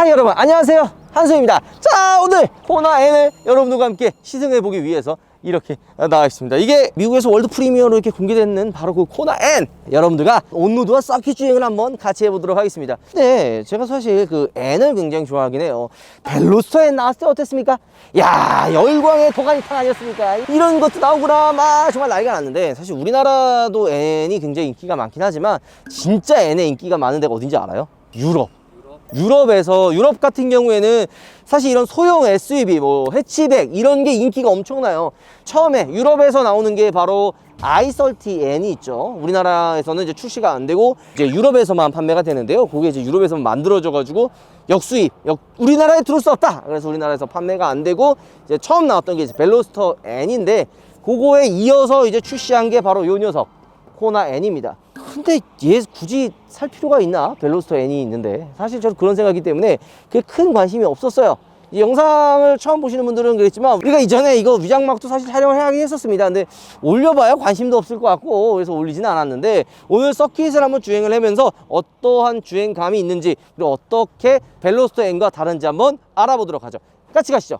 하이 여러분, 안녕하세요, 한수입니다. 자, 오늘 코나 N을 여러분들과 함께 시승해보기 위해서 이렇게 나와 있습니다. 이게 미국에서 월드 프리미어로 이렇게 공개되는 바로 그 코나 N, 여러분들과 온로드와 서킷 주행을 한번 같이 해보도록 하겠습니다. 네, 제가 사실 그 N을 굉장히 좋아하긴 해요. 벨로스터 N 나왔을 때 어땠습니까? 야, 열광의 도가니탕 아니었습니까? 이런 것도 나오구나, 막 정말 난리가 났는데, 사실 우리나라도 N이 굉장히 인기가 많긴 하지만 진짜 N의 인기가 많은 데가 어딘지 알아요? 유럽에서, 유럽 같은 경우에는 사실 이런 소형 SUV, 뭐 해치백 이런 게 인기가 엄청나요. 처음에 유럽에서 나오는 게 바로 i30N이 있죠. 우리나라에서는 이제 출시가 안 되고 이제 유럽에서만 판매가 되는데요. 그게 이제 유럽에서 만들어져 가지고 역수입, 우리나라에 들어올 수 없다. 그래서 우리나라에서 판매가 안 되고 이제 처음 나왔던 게 이제 벨로스터 N인데, 그거에 이어서 이제 출시한 게 바로 요 녀석 코나 N입니다. 근데 얘 굳이 살 필요가 있나? 벨로스터 N이 있는데. 사실 저는 그런 생각이기 때문에 그게 큰 관심이 없었어요. 이 영상을 처음 보시는 분들은 그랬지만 우리가 이전에 이거 위장막도 사실 촬영을 하긴 했었습니다. 근데 올려봐야 관심도 없을 것 같고 그래서 올리지는 않았는데, 오늘 서킷을 한번 주행을 하면서 어떠한 주행감이 있는지, 그리고 어떻게 벨로스터 N과 다른지 한번 알아보도록 하죠. 같이 가시죠.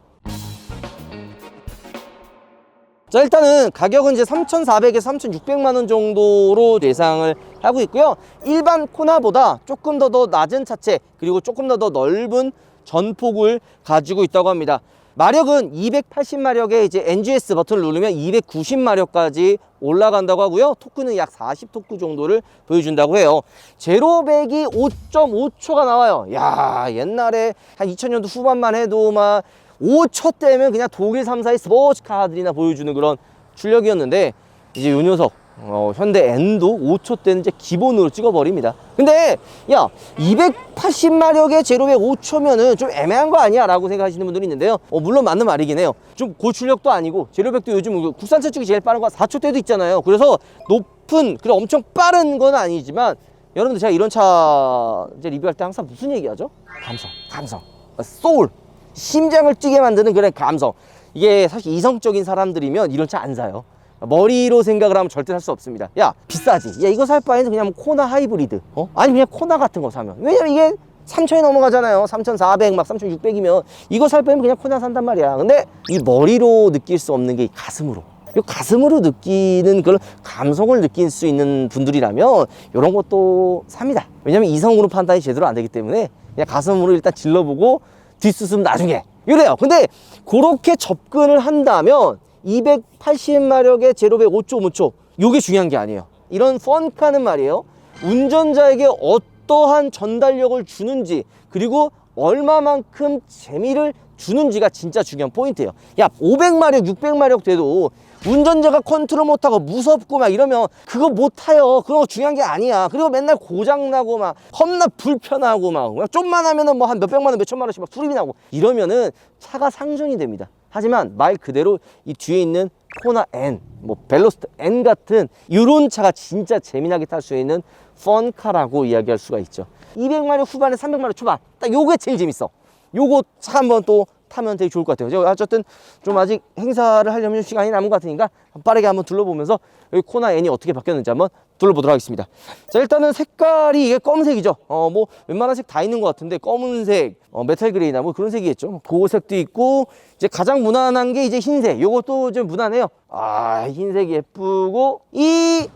자, 일단은 가격은 이제 3,400에서 3,600만 원 정도로 예상을 하고 있고요. 일반 코나보다 조금 더 낮은 차체, 그리고 조금 더 넓은 전폭을 가지고 있다고 합니다. 마력은 280마력에 이제 NGS 버튼을 누르면 290마력까지 올라간다고 하고요. 토크는 약 40토크 정도를 보여준다고 해요. 제로백이 5.5초가 나와요. 야, 옛날에 한 2000년도 후반만 해도 막 5초대면 그냥 독일 3사의 스포츠카들이나 보여주는 그런 출력이었는데, 이제 요 녀석 현대 N도 5초대는 이제 기본으로 찍어버립니다. 근데 야, 280마력의 제로백 5초면은 좀 애매한 거 아니야? 라고 생각하시는 분들이 있는데요. 물론 맞는 말이긴 해요. 좀 고출력도 아니고, 제로백도 요즘 국산차 쪽이 제일 빠른 거 4초대도 있잖아요. 그래서 높은, 그래 엄청 빠른 건 아니지만, 여러분들 제가 이런 차 이제 리뷰할 때 항상 무슨 얘기하죠? 감성, 소울, 심장을 뛰게 만드는 그런 감성. 이게 사실 이성적인 사람들이면 이런 차 안 사요. 머리로 생각을 하면 절대 살 수 없습니다. 야, 비싸지. 야, 이거 살 바에는 그냥 코나 하이브리드, 아니 그냥 코나 같은 거 사면, 왜냐면 이게 3,000이 넘어가잖아요. 3,400, 막 3,600이면 이거 살 바에는 그냥 코나 산단 말이야. 근데 이 머리로 느낄 수 없는 게 이 가슴으로, 이 가슴으로 느끼는 그런 감성을 느낄 수 있는 분들이라면 이런 것도 삽니다. 왜냐면 이성으로 판단이 제대로 안 되기 때문에 그냥 가슴으로 일단 질러보고 뒷수습 나중에 이래요. 근데 그렇게 접근을 한다면 280마력의 제로백 5.5초, 요게 중요한 게 아니에요. 이런 펀카는 말이에요, 운전자에게 어떠한 전달력을 주는지, 그리고 얼마만큼 재미를 주는지가 진짜 중요한 포인트예요. 야, 500마력 600마력 돼도 운전자가 컨트롤 못하고 무섭고 막 이러면 그거 못 타요. 그런 거 중요한 게 아니야. 그리고 맨날 고장나고 막 겁나 불편하고 막 좀만 하면은 뭐 한 몇백만 원 몇천만 원씩 막 수리비 나고 이러면은 차가 상중이 됩니다. 하지만 말 그대로 이 뒤에 있는 코나 N, 뭐 벨로스터 N 같은 이런 차가 진짜 재미나게 탈 수 있는 펀카라고 이야기할 수가 있죠. 200마력 후반에 300마력 초반, 딱 요게 제일 재밌어. 요거 차 한번 또 타면 되게 좋을 것 같아요. 제가 어쨌든 좀 아직 행사를 하려면 시간이 남은 것 같으니까 빠르게 한번 둘러보면서 여기 코나 N이 어떻게 바뀌었는지 한번 둘러보도록 하겠습니다. 자, 일단은 색깔이 이게 검은색이죠. 뭐 웬만한 색 다 있는 것 같은데, 검은색, 메탈 그레이나 뭐 그런 색이겠죠. 그 색도 있고, 이제 가장 무난한 게 이제 흰색. 요것도 좀 무난해요. 아, 흰색이 예쁘고, 이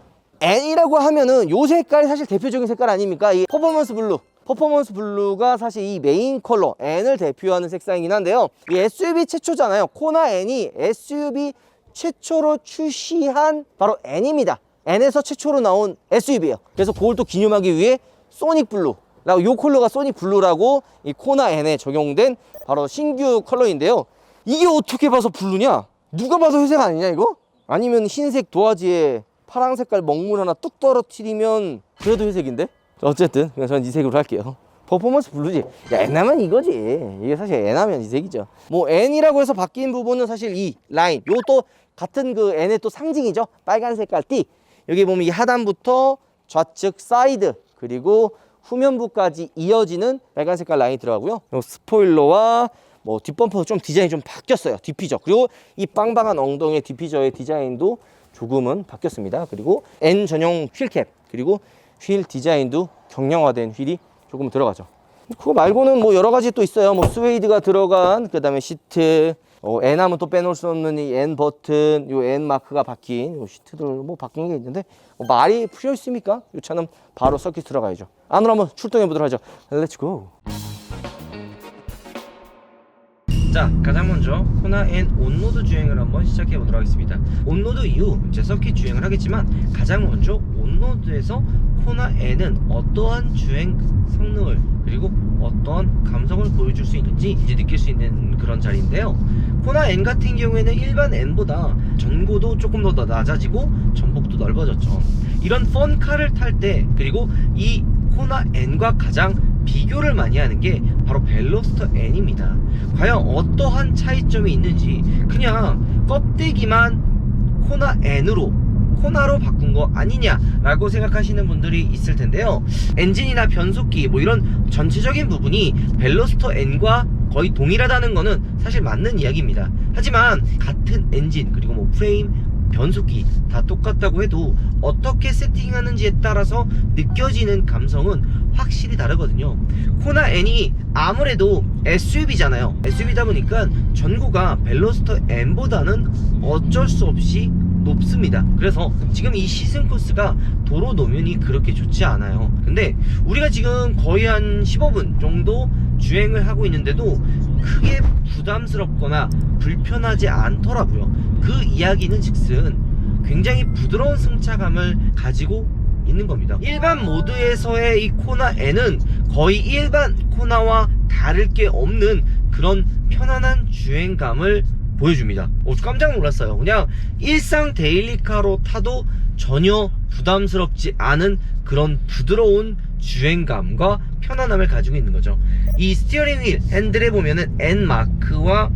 N이라고 하면은 요 색깔이 사실 대표적인 색깔 아닙니까? 이 퍼포먼스 블루. 퍼포먼스 블루가 사실 이 메인 컬러 N을 대표하는 색상이긴 한데요, 이 SUV 최초잖아요. 코나 N이 SUV 최초로 출시한 바로 N입니다. N에서 최초로 나온 SUV예요. 그래서 그걸 또 기념하기 위해 소닉 블루라고, 요 컬러가 소닉 블루라고 이 코나 N에 적용된 바로 신규 컬러인데요. 이게 어떻게 봐서 블루냐? 누가 봐도 회색 아니냐 이거? 아니면 흰색 도화지에 파란 색깔 먹물 하나 뚝 떨어뜨리면 그래도 회색인데? 어쨌든 그냥 저는 이 색으로 할게요. 퍼포먼스 블루지. 야, N하면 이거지. 이게 사실 N하면 이 색이죠. 뭐 N이라고 해서 바뀐 부분은 사실 이 라인, 요것도 같은 그 N의 또 상징이죠. 빨간 색깔 띠. 여기 보면 이 하단부터 좌측 사이드, 그리고 후면부까지 이어지는 빨간 색깔 라인이 들어가고요. 스포일러와 뭐 뒷범퍼도 좀 디자인이 좀 바뀌었어요. 디피저, 그리고 이 빵빵한 엉덩이의 디피저의 디자인도 조금은 바뀌었습니다. 그리고 N 전용 휠캡, 그리고 휠 디자인도 경량화된 휠이 조금 들어가죠. 그거 말고는 뭐 여러 가지 또 있어요. 뭐 스웨이드가 들어간 그 다음에 시트, N 하면 또 빼놓을 수 없는 이 N 버튼, 요 N 마크가 바뀐 요 시트들 뭐 바뀐 게 있는데 뭐 말이 풀려 있습니까? 요 차는 바로 서킷 들어가야죠. 안으로 한번 출동해 보도록 하죠. 렛츠 고. 자, 가장 먼저 코나 N 온로드 주행을 한번 시작해 보도록 하겠습니다. 온로드 이후 이제 서킷 주행을 하겠지만 가장 먼저 온로드에서 코나 N은 어떠한 주행 성능을 그리고 어떠한 감성을 보여줄 수 있는지 이제 느낄 수 있는 그런 자리인데요. 코나 N 같은 경우에는 일반 N보다 전고도 조금 더 낮아지고 전복도 넓어졌죠. 이런 펀카를 탈 때 그리고 이 코나 N과 가장 비교를 많이 하는 게 바로 벨로스터 N입니다. 과연 어떠한 차이점이 있는지 그냥 껍데기만 코나 N으로 코나로 바꾼 거 아니냐라고 생각하시는 분들이 있을 텐데요. 엔진이나 변속기 뭐 이런 전체적인 부분이 벨로스터 N과 거의 동일하다는 거는 사실 맞는 이야기입니다. 하지만 같은 엔진 그리고 뭐 프레임 변속기 다 똑같다고 해도 어떻게 세팅하는지에 따라서 느껴지는 감성은 확실히 다르거든요. 코나 N이 아무래도 SUV잖아요. SUV다 보니까 전고가 벨로스터 N보다는 어쩔 수 없이 높습니다. 그래서 지금 이 시승 코스가 도로 노면이 그렇게 좋지 않아요. 근데 우리가 지금 거의 한 15분 정도 주행을 하고 있는데도 크게 부담스럽거나 불편하지 않더라고요. 그 이야기는 즉슨 굉장히 부드러운 승차감을 가지고 있는 겁니다. 일반 모드에서의 이 코나 N은 거의 일반 코나와 다를 게 없는 그런 편안한 주행감을 보여줍니다. 깜짝 놀랐어요. 그냥 일상 데일리카로 타도 전혀 부담스럽지 않은 그런 부드러운 주행감과 편안함을 가지고 있는 거죠. 이 스티어링 휠 핸들에 보면은 N 마크와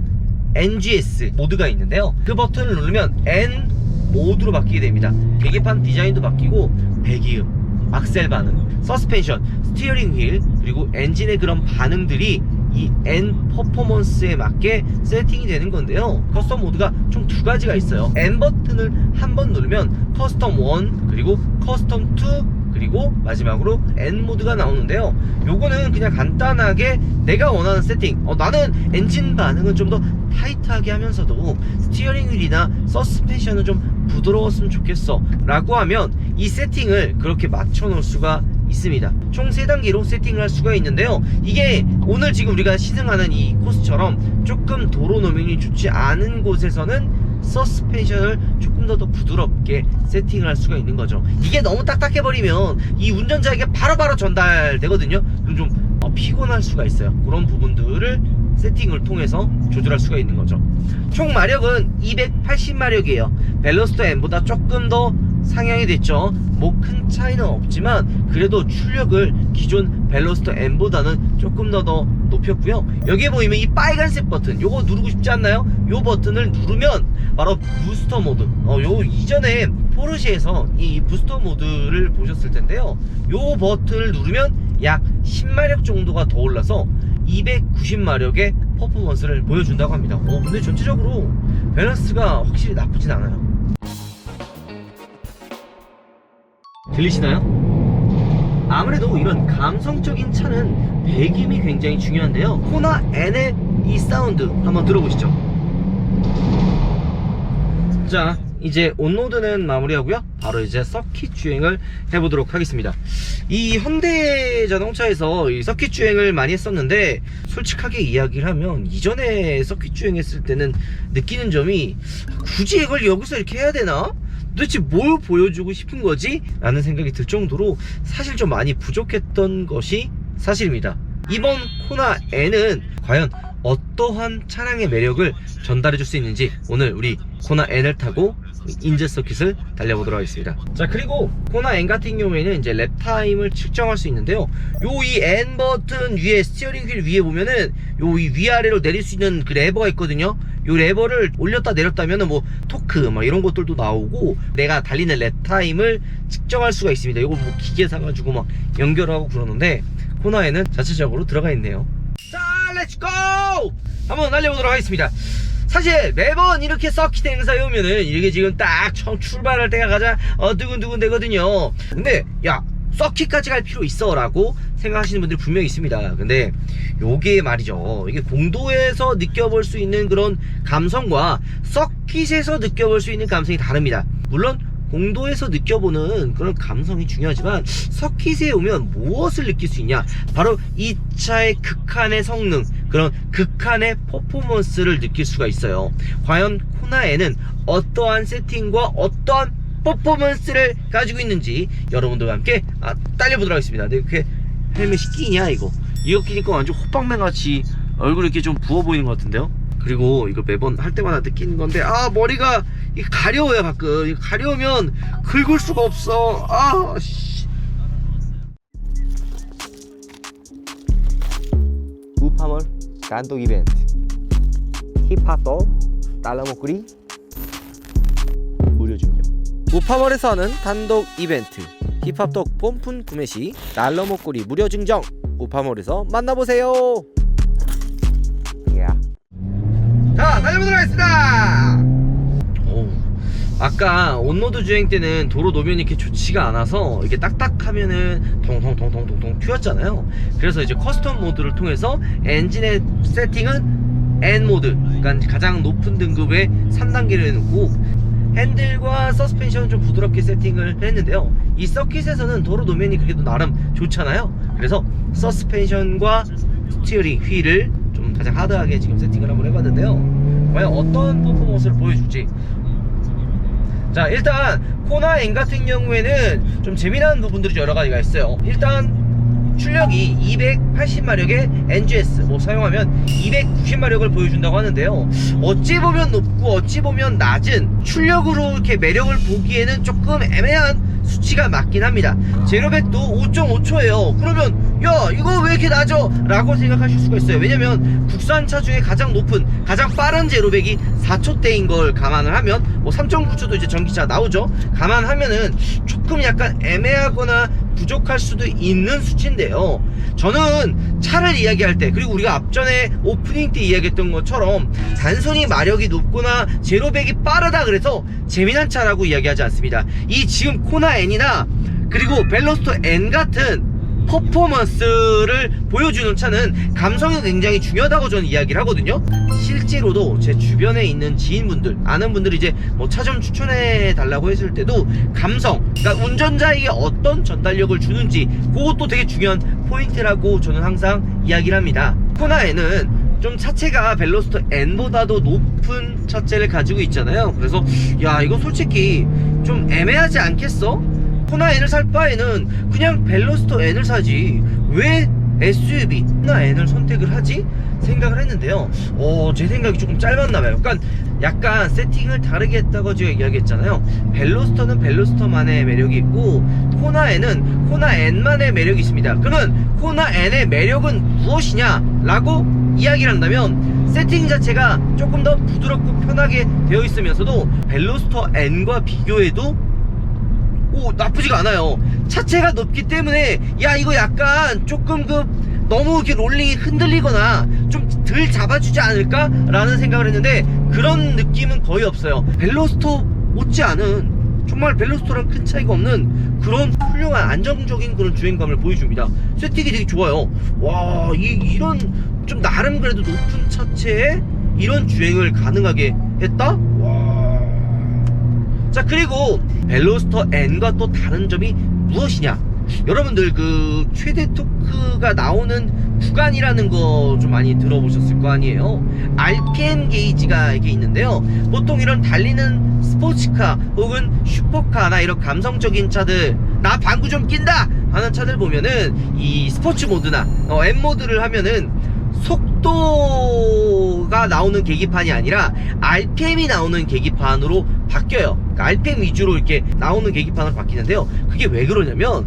NGS 모드가 있는데요. 그 버튼을 누르면 N 모드로 바뀌게 됩니다. 계기판 디자인도 바뀌고 배기음, 악셀 반응, 서스펜션, 스티어링 휠 그리고 엔진의 그런 반응들이 이 N 퍼포먼스에 맞게 세팅이 되는 건데요. 커스텀 모드가 총 두 가지가 있어요. N 버튼을 한 번 누르면 커스텀 1 그리고 커스텀 2 그리고 마지막으로 N 모드가 나오는데요. 요거는 그냥 간단하게 내가 원하는 세팅, 나는 엔진 반응은 좀 더 타이트하게 하면서도 스티어링 휠이나 서스펜션은 좀 부드러웠으면 좋겠어 라고 하면 이 세팅을 그렇게 맞춰 놓을 수가 있습니다. 총 3단계로 세팅을 할 수가 있는데요. 이게 오늘 지금 우리가 시승하는 이 코스처럼 조금 도로 노면이 좋지 않은 곳에서는 서스펜션을 조금 더 부드럽게 세팅을 할 수가 있는 거죠. 이게 너무 딱딱해버리면 이 운전자에게 바로바로 전달되거든요. 그럼 좀 피곤할 수가 있어요. 그런 부분들을 세팅을 통해서 조절할 수가 있는 거죠. 총 마력은 280마력이에요 벨로스터 N보다 조금 더 상향이 됐죠. 뭐 큰 차이는 없지만 그래도 출력을 기존 벨로스터 N보다는 조금 더 높였고요. 여기에 보이면 이 빨간색 버튼 요거 누르고 싶지 않나요? 요 버튼을 누르면 바로 부스터 모드, 요 이전에 포르쉐에서 이 부스터 모드를 보셨을 텐데요. 요 버튼을 누르면 약 10마력 정도가 더 올라서 290마력의 퍼포먼스를 보여준다고 합니다. 근데 전체적으로 밸런스가 확실히 나쁘진 않아요. 들리시나요? 아무래도 이런 감성적인 차는 배기음이 굉장히 중요한데요. 코나 N의 이 사운드 한번 들어보시죠. 자, 이제 온로드는 마무리하고요. 바로 이제 서킷 주행을 해보도록 하겠습니다. 이 현대 자동차에서 이 서킷 주행을 많이 했었는데 솔직하게 이야기를 하면 이전에 서킷 주행했을 때는 느끼는 점이 굳이 이걸 여기서 이렇게 해야 되나? 도대체 뭘 보여주고 싶은 거지? 라는 생각이 들 정도로 사실 좀 많이 부족했던 것이 사실입니다. 이번 코나 N은 과연 어떠한 차량의 매력을 전달해 줄 수 있는지 오늘 우리 코나 N을 타고 인제 서킷을 달려보도록 하겠습니다. 자, 그리고 코나 N 같은 경우에는 이제 랩타임을 측정할 수 있는데요. 요 이 N 버튼 위에 스티어링 휠 위에 보면은 요 이 위아래로 내릴 수 있는 그 레버가 있거든요. 요 레버를 올렸다 내렸다 하면은 뭐 토크 막 이런 것들도 나오고 내가 달리는 랩타임을 측정할 수가 있습니다. 요거 뭐 기계 사가지고 막 연결하고 그러는데 코나 N은 자체적으로 들어가 있네요. 자, 렛츠고! 한번 날려보도록 하겠습니다. 사실 매번 이렇게 서킷 행사에 오면은 이렇게 지금 딱 처음 출발할 때가 가장 두근두근 되거든요. 근데 야, 서킷까지 갈 필요 있어 라고 생각하시는 분들이 분명히 있습니다. 근데 요게 말이죠, 이게 공도에서 느껴볼 수 있는 그런 감성과 서킷에서 느껴볼 수 있는 감성이 다릅니다. 물론 공도에서 느껴보는 그런 감성이 중요하지만 서킷에 오면 무엇을 느낄 수 있냐, 바로 이 차의 극한의 성능, 그런 극한의 퍼포먼스를 느낄 수가 있어요. 과연 코나에는 어떠한 세팅과 어떠한 퍼포먼스를 가지고 있는지 여러분들과 함께 달려보도록 하겠습니다. 근데 이렇게 헬멧이 끼냐, 이거 끼니까 완전 호빵맨같이 얼굴이 이렇게 좀 부어 보이는 것 같은데요. 그리고 이거 매번 할 때마다 느끼는 건데, 머리가 이게 가려워요. 가끔 이거 가려우면 긁을 수가 없어. 씨. 우파몰 단독 이벤트 힙합도 달러먹거리 무료 증정. 우파몰에서 하는 단독 이벤트 힙합독 폼푼 구매 시 달러 목걸이 무료 증정. 우파몰에서 만나보세요. 자, 달려보도록 하겠습니다. 아까 온로드 주행 때는 도로 노면이 이렇게 좋지가 않아서 이렇게 딱딱하면은 통통통통통통 튀었잖아요. 그래서 이제 커스텀 모드를 통해서 엔진의 세팅은 N 모드, 그러니까 가장 높은 등급의 3단계를 해놓고 핸들과 서스펜션은 좀 부드럽게 세팅을 했는데요. 이 서킷에서는 도로 노면이 그래도 나름 좋잖아요. 그래서 서스펜션과 스티어링 휠을 좀 가장 하드하게 지금 세팅을 한번 해봤는데요. 과연 어떤 퍼포먼스를 보여줄지. 자, 일단 코나 N 같은 경우에는 좀 재미난 부분들이 여러 가지가 있어요. 일단 출력이 280마력의 NGS 사용하면 290마력을 보여준다고 하는데요. 어찌 보면 높고 어찌 보면 낮은 출력으로 이렇게 매력을 보기에는 조금 애매한 수치가 맞긴 합니다. 제로백도 5.5초예요. 그러면 야, 이거 왜 이렇게 낮아? 라고 생각하실 수가 있어요. 왜냐면 국산차 중에 가장 높은, 가장 빠른 제로백이 4초대인 걸 감안을 하면 3.9초도 이제 전기차 나오죠. 감안하면은 조금 약간 애매하거나 부족할 수도 있는 수치인데요. 저는 차를 이야기할 때, 그리고 우리가 앞전에 오프닝 때 이야기했던 것처럼 단순히 마력이 높거나 제로백이 빠르다 그래서 재미난 차라고 이야기하지 않습니다. 이 지금 코나 N이나 그리고 벨로스터 N 같은 퍼포먼스를 보여주는 차는 감성이 굉장히 중요하다고 저는 이야기를 하거든요. 실제로도 제 주변에 있는 지인분들, 아는 분들이 이제 차 좀 추천해 달라고 했을 때도 감성, 그러니까 운전자에게 어떤 전달력을 주는지, 그것도 되게 중요한 포인트라고 저는 항상 이야기를 합니다. 코나 N은 좀 차체가 벨로스터 N보다도 높은 차체를 가지고 있잖아요. 그래서 야, 이거 솔직히 좀 애매하지 않겠어? 코나 N을 살 바에는 그냥 벨로스터 N을 사지 왜 SUV 코나 N을 선택을 하지? 생각을 했는데요. 제 생각이 조금 짧았나봐요. 그러니까 약간 세팅을 다르게 했다고 제가 이야기했잖아요. 벨로스터는 벨로스터만의 매력이 있고 코나 N은 코나 N만의 매력이 있습니다. 그러면 코나 N의 매력은 무엇이냐 라고 이야기를 한다면, 세팅 자체가 조금 더 부드럽고 편하게 되어 있으면서도 벨로스터 N과 비교해도 나쁘지가 않아요. 차체가 높기 때문에 야, 이거 약간 조금 너무 이렇게 롤링이 흔들리거나 좀 덜 잡아주지 않을까? 라는 생각을 했는데 그런 느낌은 거의 없어요. 벨로스터 못지않은, 정말 벨로스터랑 큰 차이가 없는 그런 훌륭한 안정적인 그런 주행감을 보여줍니다. 세팅이 되게 좋아요. 와, 이런 좀 나름 그래도 높은 차체에 이런 주행을 가능하게 했다? 와. 자, 그리고 벨로스터 N과 또 다른 점이 무엇이냐? 여러분들 최대 토크가 나오는 구간이라는 거 좀 많이 들어보셨을 거 아니에요? RPM 게이지가 이게 있는데요. 보통 이런 달리는 스포츠카 혹은 슈퍼카나 이런 감성적인 차들, 나 방구 좀 낀다 하는 차들 보면은 이 스포츠 모드나 M 모드를 하면은 속도가 나오는 계기판이 아니라 RPM이 나오는 계기판으로 바뀌어요. 그러니까 RPM 위주로 이렇게 나오는 계기판으로 바뀌는데요. 그게 왜 그러냐면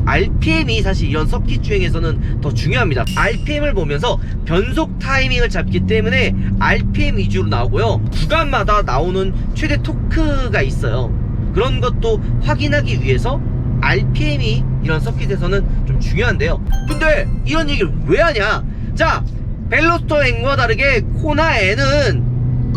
RPM이 사실 이런 서킷 주행에서는 더 중요합니다. RPM을 보면서 변속 타이밍을 잡기 때문에 RPM 위주로 나오고요. 구간마다 나오는 최대 토크가 있어요. 그런 것도 확인하기 위해서 RPM이 이런 서킷에서는 좀 중요한데요. 근데 이런 얘기를 왜 하냐? 자, 벨로스터 N과 다르게 코나 N은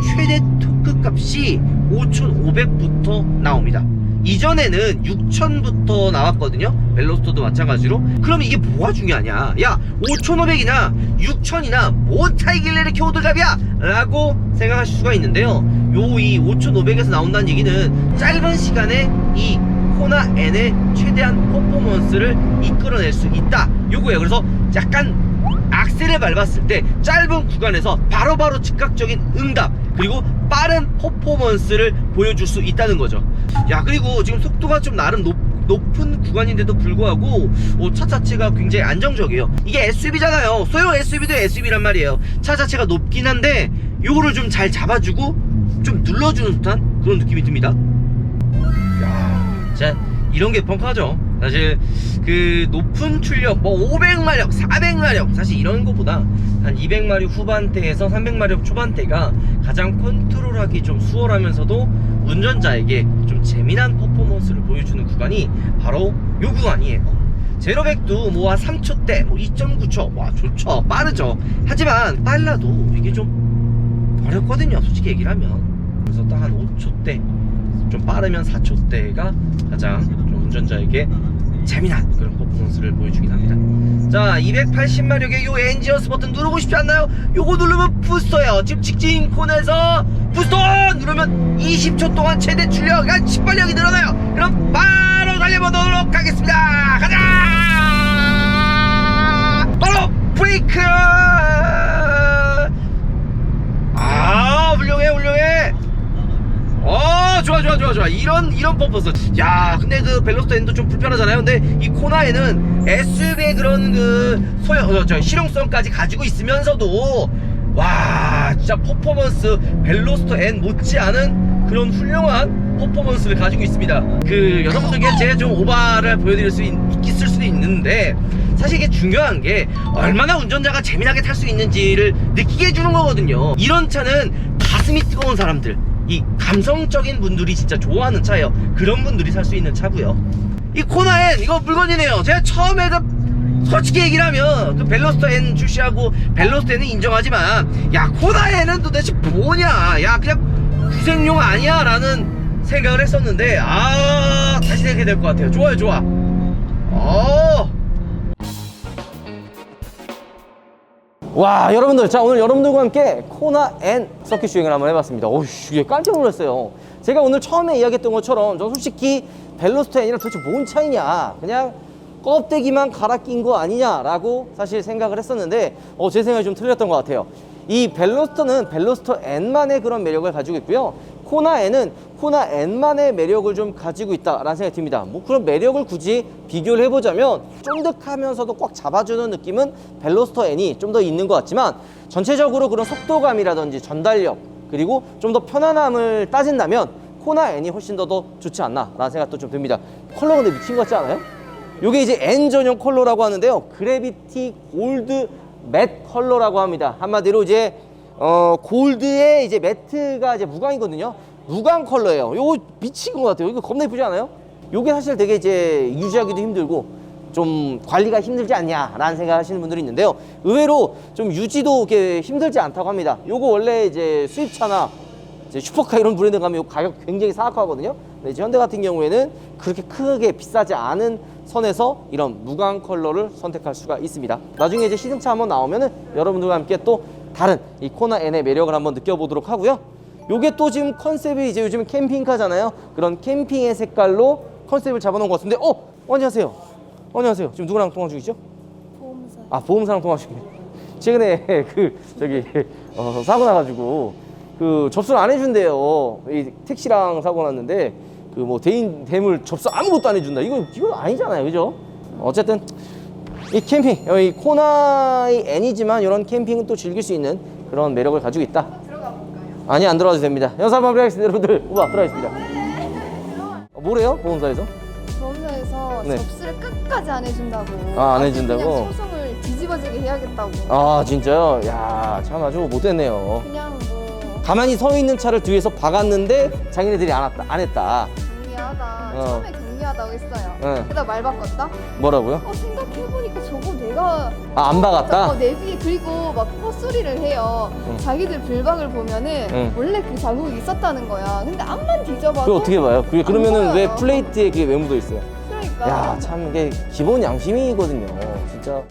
최대 토크 값이 5,500부터 나옵니다. 이전에는 6,000부터 나왔거든요. 벨로스터도 마찬가지로. 그럼 이게 뭐가 중요하냐? 야, 5,500이나 6,000이나 뭔 차이길래 이렇게 호들갑이야? 라고 생각하실 수가 있는데요. 이 5,500에서 나온다는 얘기는 짧은 시간에 이 코나 N의 최대한 퍼포먼스를 이끌어낼 수 있다, 요거예요. 그래서 약간 악셀을 밟았을 때 짧은 구간에서 바로바로 즉각적인 응답, 그리고 빠른 퍼포먼스를 보여줄 수 있다는 거죠. 야, 그리고 지금 속도가 좀 나름 높은 구간인데도 불구하고 차 자체가 굉장히 안정적이에요. 이게 SUV잖아요. 소형 SUV도 SUV란 말이에요. 차 자체가 높긴 한데 요거를 좀 잘 잡아주고 좀 눌러주는 듯한 그런 느낌이 듭니다. 야, 진짜 이런 게 펑크하죠. 사실 그 높은 출력, 뭐 500마력, 400마력, 사실 이런 것보다 한 200마력 후반대에서 300마력 초반대가 가장 컨트롤하기 좀 수월하면서도 운전자에게 좀 재미난 퍼포먼스를 보여주는 구간이 바로 요 구간이에요. 제로백도 뭐 한 3초대, 뭐 2.9초, 와 좋죠, 빠르죠. 하지만 빨라도 이게 좀 어렵거든요, 솔직히 얘기를 하면. 그래서 딱 한 5초대, 좀 빠르면 4초대가 가장 좀 운전자에게 재미난 그런 퍼포먼스를 보여주긴 합니다. 자, 280마력의 요 엔지어스 버튼 누르고 싶지 않나요? 요거 누르면 부스터예요. 지금 직진 코너에서 부스터 누르면 20초 동안 최대 출력 한 18력이 늘어나요. 그럼 바로 달려보도록 하겠습니다. 가자! 바로 브레이크! 아, 훌륭해, 훌륭해. 좋아. 이런 퍼포먼스. 야, 근데 그 벨로스터 N도 좀 불편하잖아요. 근데 이 코나에는 SUV의 그런 그 실용성까지 가지고 있으면서도 와, 진짜 퍼포먼스 벨로스터 N 못지않은 그런 훌륭한 퍼포먼스를 가지고 있습니다. 그 여러분들께 제가 좀 오바를 보여드릴 수 있을 수도 있는데, 사실 이게 중요한 게 얼마나 운전자가 재미나게 탈 수 있는지를 느끼게 해주는 거거든요. 이런 차는 가슴이 뜨거운 사람들, 이 감성적인 분들이 진짜 좋아하는 차예요. 그런 분들이 살 수 있는 차고요. 이 코나 N 이거 물건이네요. 제가 처음에 솔직히 얘기를 하면 그 벨로스터 N 출시하고 벨로스터 N은 인정하지만, 야, 코나 N은 도대체 뭐냐, 야 그냥 구생용 아니야 라는 생각을 했었는데, 다시 생각하게 될 것 같아요. 좋아. 와, 여러분들, 자, 오늘 여러분들과 함께 코나 N 서킷 주행을 한번 해봤습니다. 오우씨, 이게 깜짝 놀랐어요. 제가 오늘 처음에 이야기했던 것처럼 저 솔직히 벨로스터 N이랑 도대체 뭔 차이냐, 그냥 껍데기만 갈아 낀 거 아니냐라고 사실 생각을 했었는데, 제 생각이 좀 틀렸던 것 같아요. 이 벨로스터는 벨로스터 N만의 그런 매력을 가지고 있고요. 코나 N은 코나 N만의 매력을 좀 가지고 있다라는 생각이 듭니다. 뭐 그런 매력을 굳이 비교를 해보자면 쫀득하면서도 꽉 잡아주는 느낌은 벨로스터 N이 좀 더 있는 것 같지만, 전체적으로 그런 속도감이라든지 전달력, 그리고 좀 더 편안함을 따진다면 코나 N이 훨씬 더 좋지 않나 라는 생각도 좀 듭니다. 컬러 근데 미친 것 같지 않아요? 요게 이제 N 전용 컬러라고 하는데요. 그래비티 골드 맷 컬러라고 합니다. 한마디로 이제 골드에 이제 매트가 이제 무광이거든요. 무광 컬러예요. 요거 미친 것 같아요. 이거 겁나 예쁘지 않아요? 요게 사실 되게 이제 유지하기도 힘들고 좀 관리가 힘들지 않냐라는 생각 하시는 분들이 있는데요. 의외로 좀 유지도 이렇게 힘들지 않다고 합니다. 요거 원래 이제 수입차나 이제 슈퍼카 이런 브랜드 가면 요 가격 굉장히 사악하거든요. 근데 이제 현대 같은 경우에는 그렇게 크게 비싸지 않은 선에서 이런 무광 컬러를 선택할 수가 있습니다. 나중에 이제 시승차 한번 나오면은 여러분들과 함께 또 다른 이 코나 N의 매력을 한번 느껴보도록 하고요. 요게 또 지금 컨셉이 이제 요즘 캠핑카잖아요. 그런 캠핑의 색깔로 컨셉을 잡아놓은 것 같은데, 안녕하세요. 안녕하세요. 지금 누구랑 통화 중이죠? 보험사. 보험사랑 통화 중이에요. 최근에 사고 나가지고 접수를 안 해준대요. 이 택시랑 사고 났는데 뭐 대물 접수 아무것도 안 해준다. 이거 아니잖아요, 그죠? 어쨌든 이 캠핑, 이 코나의 N이지만 이런 캠핑은 또 즐길 수 있는 그런 매력을 가지고 있다. 들어가 볼까요? 아니, 안 들어가도 됩니다. 영상 마무리하겠습니다, 여러분들. 들어가겠습니다. 뭐래요, 보험사에서? 보험사에서 네. 접수를 끝까지 안 해준다고. 안 해준다고? 그냥 소송을 뒤집어지게 해야겠다고. 진짜요? 야, 참 아주 못됐네요. 그냥 뭐 가만히 서 있는 차를 뒤에서 박았는데 자기네들이 안 했다. 경미하다. 어. 처음에 경미하다고 했어요. 네. 그러다 말 바꿨다? 뭐라고요? 생각해보니까 저거 내가 아, 안 박았다? 내비 그리고 막 헛소리를 해요. 자기들 블박을 보면은 원래 그 자국이 있었다는 거야. 근데 앞만 뒤져봐도 그걸 어떻게 봐요? 그러면은 안 왜 보여요. 플레이트에 그게 왜 묻어 있어요? 그러니까 야, 참 이게 기본 양심이거든요. 진짜.